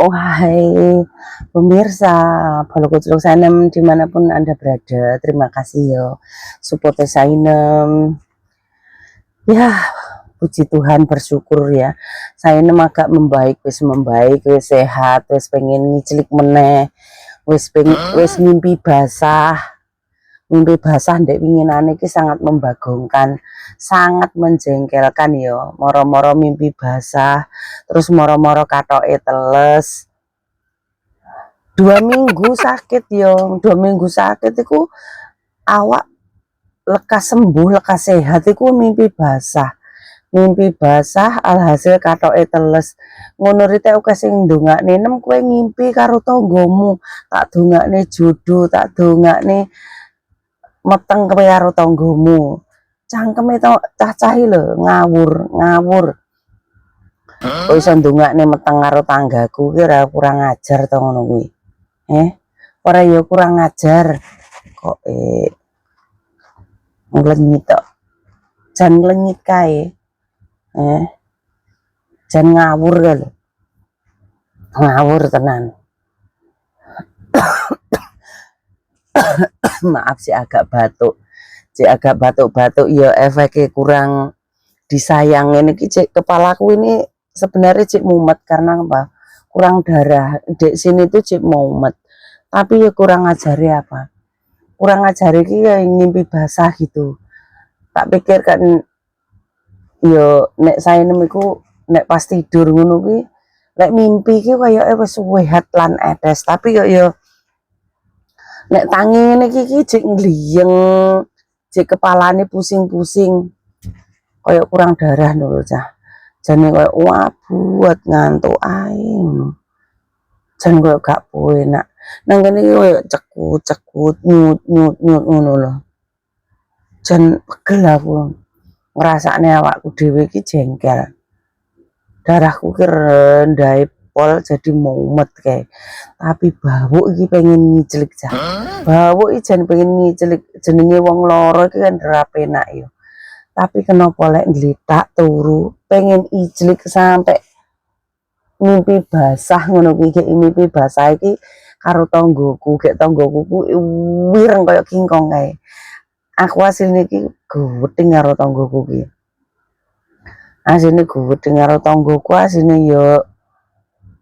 Wahai pemirsa Bologo Sainem dimanapun Anda berada, terima kasih yo support Sainem. Ya, puji Tuhan, bersyukur ya. Sainem agak membaik, wis sehat, wis pengen ngicilik meneh, wis mimpi basah. Mimpi basah ndek winginane iki sangat membagongkan, sangat menjengkelkan yo. Moro-moro mimpi basah, terus moro-moro katoke teles. 2 minggu sakit yo, 2 minggu sakit iku awak lekas sembuh, lekas sehat iku mimpi basah. Mimpi basah alhasil katoke teles. Ngono rite oke sing ndongakne nem kowe ngimpi karo tanggamu. Tak dongakne jodoh, tak dongakne meteng kowe karo tanggamu. Cangkeme cah-cahi lho ngawur. Kok iso ndongakne meteng karo tanggaku ki ora kurang ajar to ngono kuwi. Ora ya kurang ajar kok nglenyit tok. Jan nglenyit kae. Jan ngawur kae lho. Ngawur tenan. Maaf sih agak batuk. Cek agak batuk-batuk ya efeknya kurang disayang ini cek kepalaku ini sebenarnya cek mumet karena apa? Kurang darah. Di sini tuh cek mumet. Tapi ya kurang ajari apa? Kurang ajari ki ya ngimpi basah gitu. Tak pikir kan yo nek saya nemiku nek pas tidur ngono ki nek mimpi ki kaya wis sehat lan edes, tapi yo nek tangi ngene iki jek ngliyeng, jek kepalane pusing-pusing. Kaya kurang darah lho cah. Jane kaya buat ngantuk ae. Jan kaya gak enak. Nang kene iki kaya cekut-cekut, nyut-nyut ngono lho. Jan pegel aku. Ngrasakne awakku dhewe iki jengkel. Darahku ki rendahe pol jadi mumet kae. Tapi bawuk iki pengen ngicilik cah. Bawuk iki jan pengen ngicilik, jenenge wong loro iki kan ora penak yo. Tapi kenapa lek ngletak turu pengen icilik sampai mimpi basah ngono kuwi. Mimpi basah iki karo tanggoku, gek tanggoku ku wireng kaya kingkong kae. Aku asline iki gething karo tanggoku ki. Asline gething karo tanggoku, asline yo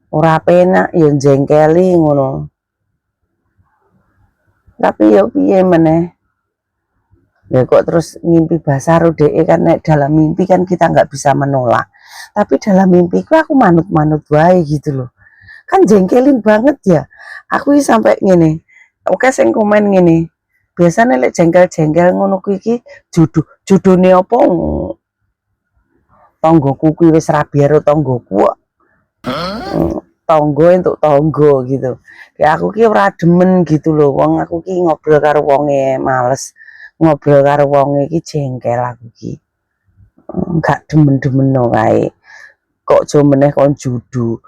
ora penak, yo jengkeli ngono. Tapi yo piye meneh. Ya kok terus mimpi basah rodeke kan nek dalam mimpi kan kita nggak bisa menolak. Tapi dalam mimpiku aku manut-manut wae gitu loh. Kan jengkelin banget ya. Aku sampai ngene. Oke sing komen ngene. Biasanya lek jengkel-jengkel ngono kuwi iki judune apa? Tanggoku kuwi wis rabi karo tanggoku. Tanggo entuk tanggo gitu. Kayak aku ki ora demen gitu loh. Wong aku ki ngobrol karo wonge males. Ngobrol karo wonge iki jengkel aku ki. Enggak demen-demen kae. Kok jo meneh kon judu.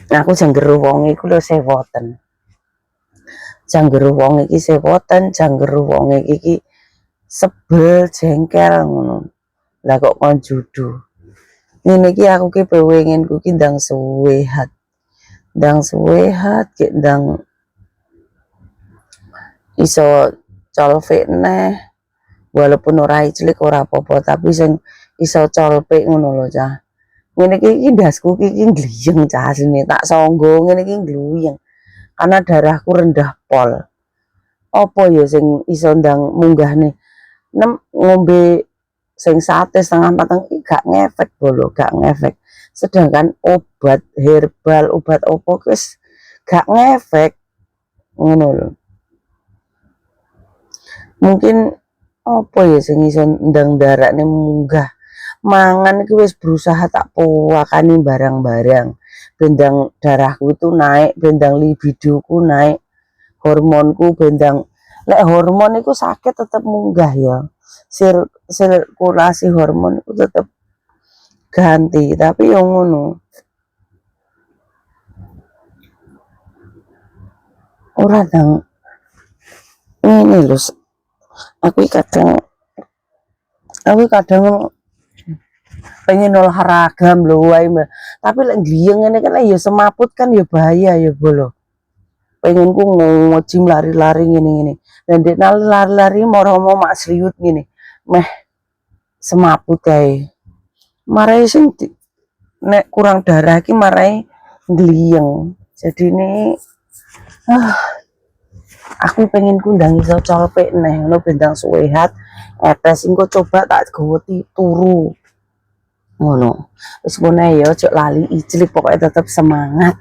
Aku janggeru wong iku lho sewoten. Janggeru wong iki sewoten, janggeru wong iki sebel jengkel ngono. Lah kok kon judu. Ngene iki aku ki penginku ki ndang suwehat. Ndang suwehat ki ndang iso colvek neh. Walaupun ora cilik ora apa-apa, tapi sing iso colpek ngono lho cah. Ngene iki ndasku iki gliyeng cah asline tak sanggo ngene iki gluyeng. Karena darahku rendah pol. Apa ya sing iso ndang munggahne ngombe sing sate setengah mateng iki gak ngefek bolo, gak ngefek. Sedangkan obat herbal, obat opo wis gak ngefek ngono lho. Mungkin apa ya sing iso ndang darakne munggah. Mangan iki wis berusaha tak powakani barang-barang. Bendang darahku itu naik, bendang libidoku naik, hormonku bendang. Lek hormon itu sakit tetap munggah ya. Sirkulasi hormon itu tetap ganti, tapi yang ngono. Ora dang ini lho. Aku kadang pengen olahraga lho wae. Tapi lek gliyeng ngene kan ya semaput kan ya bahaya ya bolo. Pengen ku ngojim lari-lari ngene-ngene. Dan dek lari-lari moro-moro mak sliwut ngene. Meh semaput kae. Marai sing nek kurang darah ki marai gliyeng. Jadi ini aku pengen kundang iso colpek neh ngono bendang suwehat. Etes engko coba tak gowo turu. Ngono. Wis ngono ya ojo lali ijlik pokoknya tetep semangat.